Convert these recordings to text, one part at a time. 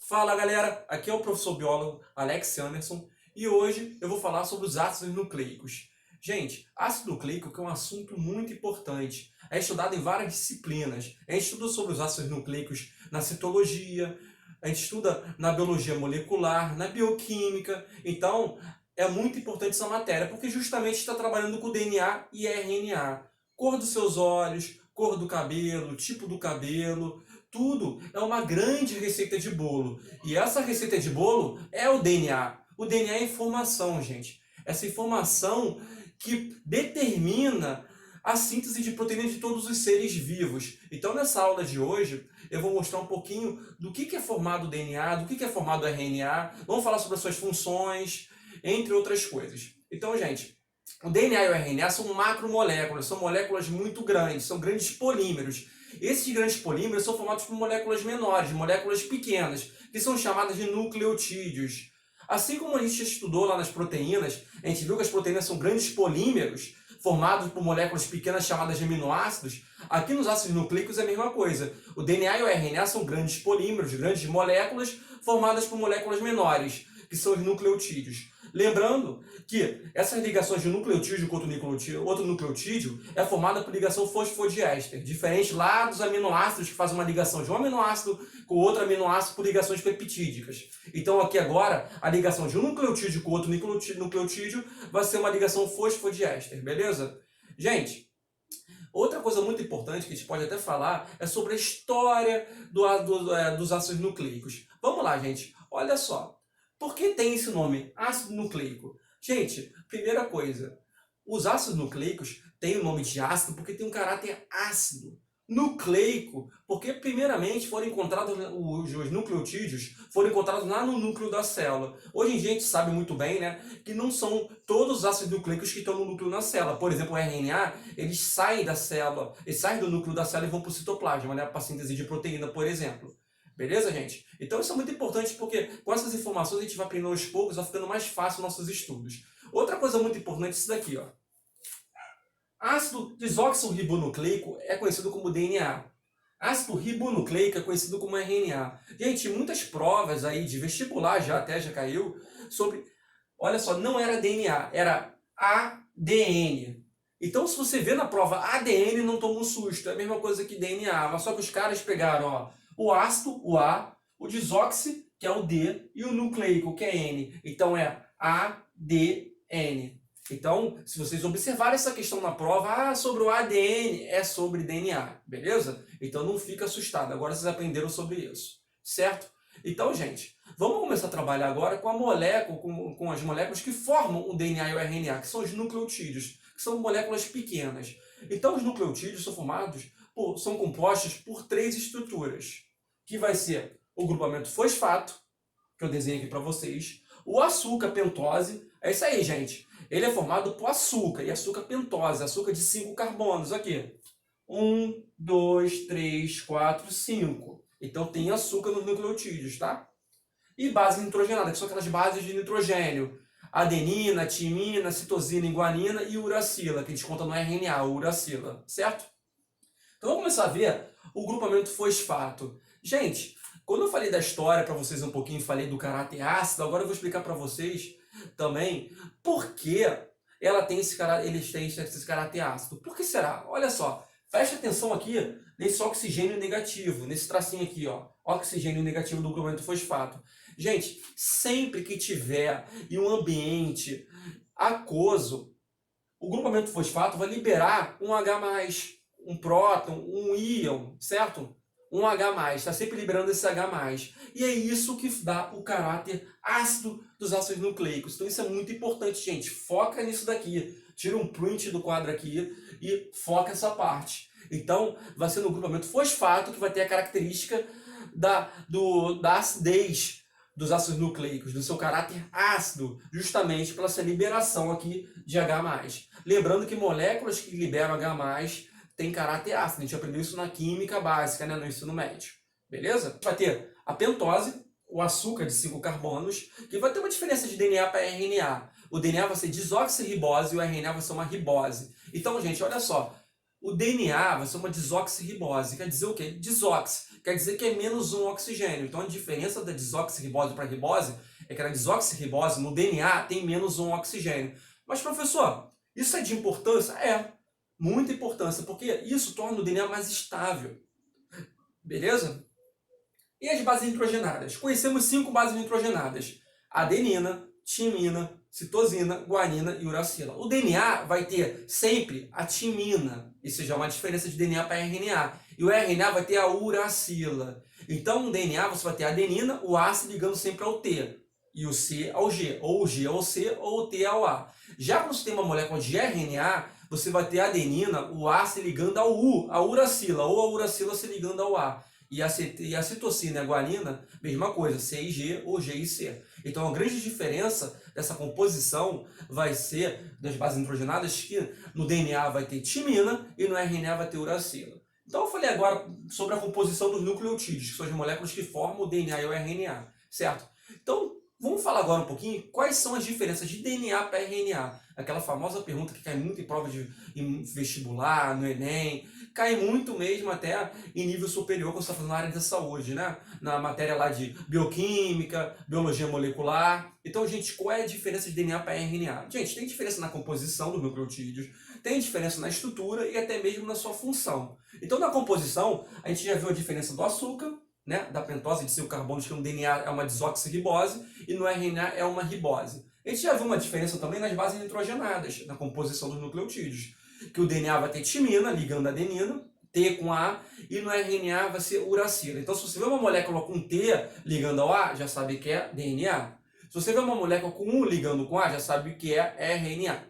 Fala galera, aqui é o professor biólogo Alex Anderson e hoje eu vou falar sobre os ácidos nucleicos. Gente, ácido nucleico é um assunto muito importante, é estudado em várias disciplinas. A gente estuda sobre os ácidos nucleicos na citologia, a gente estuda na biologia molecular, na bioquímica. Então é muito importante essa matéria porque justamente está trabalhando com DNA e RNA. Cor dos seus olhos, cor do cabelo, tipo do cabelo, tudo é uma grande receita de bolo. E essa receita de bolo é o DNA. O DNA é informação, gente. Essa informação que determina a síntese de proteínas de todos os seres vivos. Então, nessa aula de hoje, eu vou mostrar um pouquinho do que é formado o DNA, do que é formado o RNA. Vamos falar sobre as suas funções, entre outras coisas. Então, gente, o DNA e o RNA são macromoléculas, são moléculas muito grandes, são grandes polímeros. Esses grandes polímeros são formados por moléculas menores, moléculas pequenas, que são chamadas de nucleotídeos. Assim como a gente estudou lá nas proteínas, a gente viu que as proteínas são grandes polímeros, formados por moléculas pequenas chamadas de aminoácidos. Aqui nos ácidos nucleicos é a mesma coisa. O DNA e o RNA são grandes polímeros, grandes moléculas, formadas por moléculas menores, que são os nucleotídeos. Lembrando que essas ligações de nucleotídeo com outro nucleotídeo é formada por ligação fosfodiéster, diferente lá dos aminoácidos que fazem uma ligação de um aminoácido com outro aminoácido por ligações peptídicas. Então aqui agora a ligação de um nucleotídeo com outro nucleotídeo vai ser uma ligação fosfodiéster, beleza? Gente, outra coisa muito importante que a gente pode até falar é sobre a história dos ácidos nucleicos. Vamos lá, gente. Olha só. Por que tem esse nome, ácido nucleico? Gente, primeira coisa, os ácidos nucleicos têm o nome de ácido porque tem um caráter ácido. Nucleico, porque primeiramente foram encontrados, os nucleotídeos foram encontrados lá no núcleo da célula. Hoje em dia a gente sabe muito bem, né, que não são todos os ácidos nucleicos que estão no núcleo da célula. Por exemplo, o RNA, eles saem da célula, eles saem do núcleo da célula e vão para o citoplasma, né, para a síntese de proteína, por exemplo. Beleza, gente? Então isso é muito importante porque com essas informações a gente vai aprendendo aos poucos, vai ficando mais fácil nossos estudos. Outra coisa muito importante é isso daqui, ó. Ácido desoxirribonucleico é conhecido como DNA. Ácido ribonucleico é conhecido como RNA. Gente, muitas provas aí de vestibular já caiu sobre... Olha só, não era DNA, era ADN. Então, se você vê na prova ADN, não toma um susto. É a mesma coisa que DNA, mas só que os caras pegaram, ó, o ácido, o A, o desoxi, que é o D, e o nucleico, que é N. Então é ADN. Então, se vocês observarem essa questão na prova, sobre o ADN, é sobre DNA, beleza? Então não fica assustado, agora vocês aprenderam sobre isso, certo? Então, gente, vamos começar a trabalhar agora com a molécula, com as moléculas que formam o DNA e o RNA, que são os nucleotídeos, que são moléculas pequenas. Então, os nucleotídeos são compostos por três estruturas, que vai ser o grupamento fosfato, que eu desenho aqui para vocês, o açúcar pentose, é isso aí, gente. Ele é formado por açúcar, e açúcar pentose, açúcar de 5 carbonos, aqui. 1, 2, 3, 4, 5. Então tem açúcar nos nucleotídeos, tá? E base nitrogenada, que são aquelas bases de nitrogênio. Adenina, timina, citosina, guanina e uracila, que a gente conta no RNA, uracila, certo? Então vamos começar a ver o grupamento fosfato. Gente, quando eu falei da história para vocês um pouquinho, falei do caráter ácido, agora eu vou explicar para vocês também por que eles têm esse caráter ácido. Por que será? Olha só, preste atenção aqui nesse oxigênio negativo, nesse tracinho aqui, ó, oxigênio negativo do grupamento fosfato. Gente, sempre que tiver em um ambiente aquoso, o grupamento fosfato vai liberar um H+, um próton, um íon, certo? Um H+, está sempre liberando esse H+. E é isso que dá o caráter ácido dos ácidos nucleicos. Então isso é muito importante, gente. Foca nisso daqui. Tira um print do quadro aqui e foca essa parte. Então vai ser no grupamento fosfato que vai ter a característica da acidez dos ácidos nucleicos, do seu caráter ácido, justamente pela essa liberação aqui de H+. Lembrando que moléculas que liberam H+, tem caráter ácido. A gente aprendeu isso na química básica, né, no ensino médio. Beleza? Vai ter a pentose, o açúcar de 5 carbonos, que vai ter uma diferença de DNA para RNA. O DNA vai ser desoxirribose e o RNA vai ser uma ribose. Então, gente, olha só. O DNA vai ser uma desoxirribose. Quer dizer o quê? Desox. Quer dizer que é menos um oxigênio. Então a diferença da desoxirribose para a ribose é que na desoxirribose, no DNA, tem menos um oxigênio. Mas, professor, isso é de importância? É. Muita importância, porque isso torna o DNA mais estável. Beleza? E as bases nitrogenadas? Conhecemos 5 bases nitrogenadas: adenina, timina, citosina, guanina e uracila. O DNA vai ter sempre a timina, isso já é uma diferença de DNA para RNA. E o RNA vai ter a uracila. Então, no DNA você vai ter a adenina, o A se ligando sempre ao T, e o C ao G, ou o G ao C, ou o T ao A. Já quando você tem uma molécula de RNA, você vai ter a adenina, o A se ligando ao U, a uracila, ou a uracila se ligando ao A. E a citosina e a guanina, mesma coisa, C e G ou G e C. Então a grande diferença dessa composição vai ser das bases nitrogenadas, que no DNA vai ter timina e no RNA vai ter uracila. Então eu falei agora sobre a composição dos nucleotídeos, que são as moléculas que formam o DNA e o RNA, certo? Então vamos falar agora um pouquinho quais são as diferenças de DNA para RNA. Aquela famosa pergunta que cai muito em prova de em vestibular, no Enem, cai muito mesmo até em nível superior quando você está fazendo na área da saúde, né? Na matéria lá de bioquímica, biologia molecular. Então, gente, qual é a diferença de DNA para RNA? Gente, tem diferença na composição dos nucleotídeos, tem diferença na estrutura e até mesmo na sua função. Então, na composição, a gente já viu a diferença do açúcar, né, da pentose de 5 carbonos, que no DNA é uma desoxirribose e no RNA é uma ribose. A gente já viu uma diferença também nas bases nitrogenadas, na composição dos nucleotídeos, que o DNA vai ter timina ligando a adenina, T com A, e no RNA vai ser uracila. Então, se você vê uma molécula com T ligando ao A, já sabe que é DNA. Se você vê uma molécula com U ligando com A, já sabe que é RNA.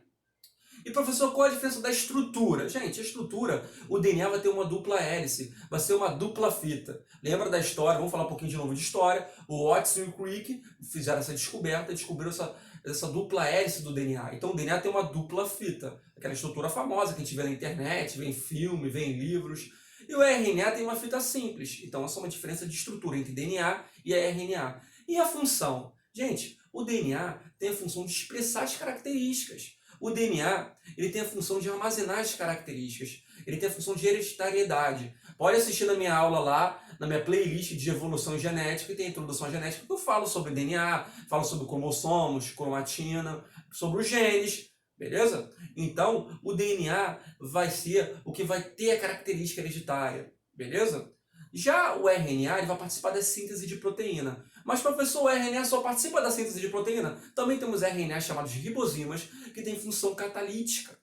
E professor, qual a diferença da estrutura? Gente, a estrutura, o DNA vai ter uma dupla hélice, vai ser uma dupla fita. Lembra da história? Vamos falar um pouquinho de novo de história. O Watson e o Crick fizeram essa descoberta, descobriram essa dupla hélice do DNA. Então o DNA tem uma dupla fita, aquela estrutura famosa que a gente vê na internet, vê em filme, vê em livros. E o RNA tem uma fita simples. Então essa é uma diferença de estrutura entre DNA e RNA. E a função? Gente, o DNA tem a função de expressar as características. O DNA ele tem a função de armazenar as características, ele tem a função de hereditariedade. Pode assistir na minha aula lá, na minha playlist de evolução genética, e tem a introdução à genética, que eu falo sobre DNA, falo sobre cromossomos, cromatina, sobre os genes, beleza? Então, o DNA vai ser o que vai ter a característica hereditária, beleza? Já o RNA ele vai participar da síntese de proteína. Mas, professor, o RNA só participa da síntese de proteína? Também temos RNA chamados de ribozimas, que tem função catalítica.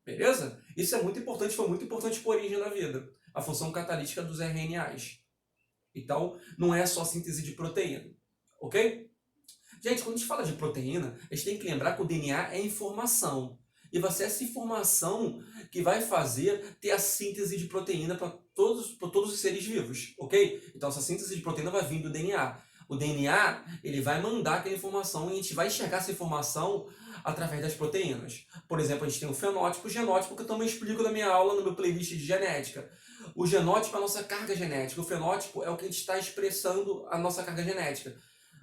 Beleza? Isso é muito importante, foi muito importante por origem da vida. A função catalítica dos RNAs. Então, não é só síntese de proteína. Ok? Gente, quando a gente fala de proteína, a gente tem que lembrar que o DNA é informação. E vai ser essa informação que vai fazer ter a síntese de proteína para todos os seres vivos, ok? Então essa síntese de proteína vai vir do DNA. O DNA ele vai mandar aquela informação e a gente vai enxergar essa informação através das proteínas. Por exemplo, a gente tem o fenótipo e o genótipo, que eu também explico na minha aula, no meu playlist de genética. O genótipo é a nossa carga genética, o fenótipo é o que a gente está expressando a nossa carga genética.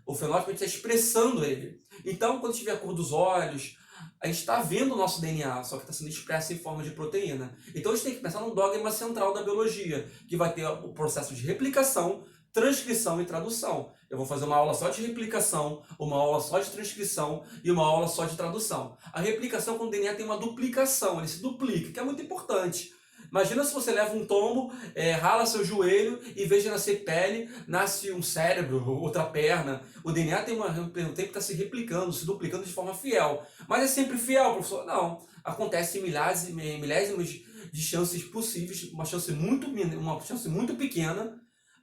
O fenótipo a gente está expressando ele. Então, quando tiver a cor dos olhos, a gente está vendo o nosso DNA, só que está sendo expresso em forma de proteína. Então a gente tem que pensar no dogma central da biologia, que vai ter o processo de replicação, transcrição e tradução. Eu vou fazer uma aula só de replicação, uma aula só de transcrição e uma aula só de tradução. A replicação, quando o DNA tem uma duplicação, ele se duplica, que é muito importante. Imagina se você leva um tombo, rala seu joelho e veja nascer pele, nasce um cérebro, outra perna. O DNA tem um tempo que está se replicando, se duplicando de forma fiel. Mas é sempre fiel, professor? Não. Acontece milésimos de chances possíveis, uma chance muito pequena,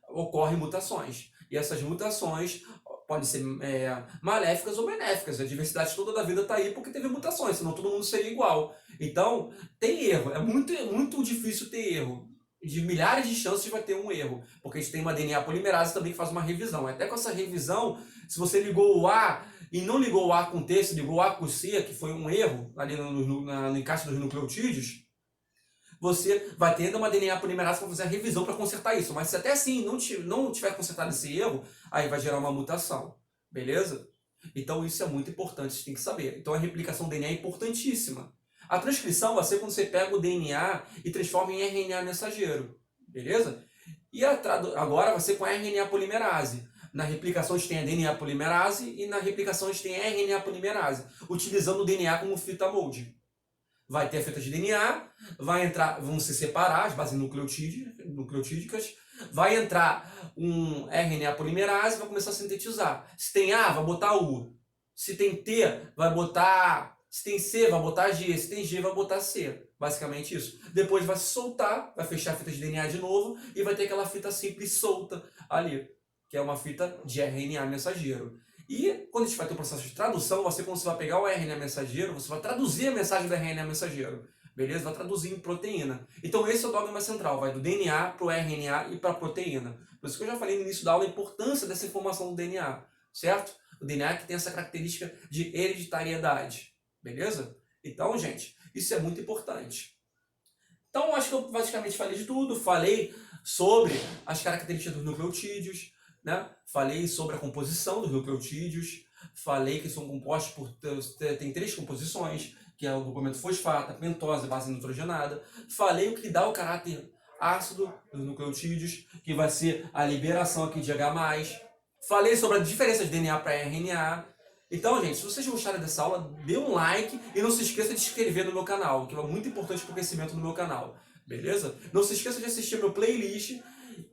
ocorrem mutações. E essas mutações podem ser maléficas ou benéficas. A diversidade toda da vida está aí porque teve mutações, senão todo mundo seria igual. Então, tem erro. É muito difícil ter erro. De milhares de chances vai ter um erro. Porque a gente tem uma DNA polimerase também que faz uma revisão. Até com essa revisão, se você ligou o A e não ligou o A com T, se ligou o A com C, que foi um erro ali no encaixe dos nucleotídeos, você vai ter uma DNA polimerase para fazer a revisão para consertar isso. Mas se até assim não tiver consertado esse erro, aí vai gerar uma mutação. Beleza? Então isso é muito importante, você tem que saber. Então a replicação do DNA é importantíssima. A transcrição vai ser quando você pega o DNA e transforma em RNA mensageiro, beleza? E agora vai ser com a RNA polimerase. Na replicação a gente tem a DNA polimerase e na replicação a gente tem a RNA polimerase, utilizando o DNA como fita molde. Vai ter a fita de DNA, vão se separar as bases nucleotídicas, vai entrar um RNA polimerase e vai começar a sintetizar. Se tem A, vai botar U. Se tem T, vai botar... Se tem C, vai botar G. Se tem G, vai botar C. Basicamente isso. Depois vai se soltar, vai fechar a fita de DNA de novo e vai ter aquela fita simples solta ali, que é uma fita de RNA mensageiro. E quando a gente vai ter o processo de tradução, quando você vai pegar o RNA mensageiro, você vai traduzir a mensagem do RNA mensageiro. Beleza? Vai traduzir em proteína. Então esse é o dogma central, vai do DNA para o RNA e para a proteína. Por isso que eu já falei no início da aula a importância dessa informação do DNA, certo? O DNA que tem essa característica de hereditariedade. Beleza? Então, gente, isso é muito importante. Então, acho que eu basicamente falei de tudo. Falei sobre as características dos nucleotídeos, né? Falei sobre a composição dos nucleotídeos. Falei que são compostos por... Tem 3 composições, que é o grupamento fosfato, a pentose e base nitrogenada. Falei o que dá o caráter ácido dos nucleotídeos, que vai ser a liberação aqui de H+. Falei sobre a diferença de DNA para RNA. Então, gente, se vocês gostaram dessa aula, dê um like e não se esqueça de se inscrever no meu canal, que é muito importante para o crescimento do meu canal, beleza? Não se esqueça de assistir meu playlist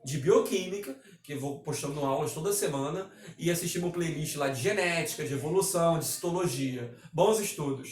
de bioquímica, que eu vou postando aulas toda semana, e assistir meu playlist lá de genética, de evolução, de citologia. Bons estudos!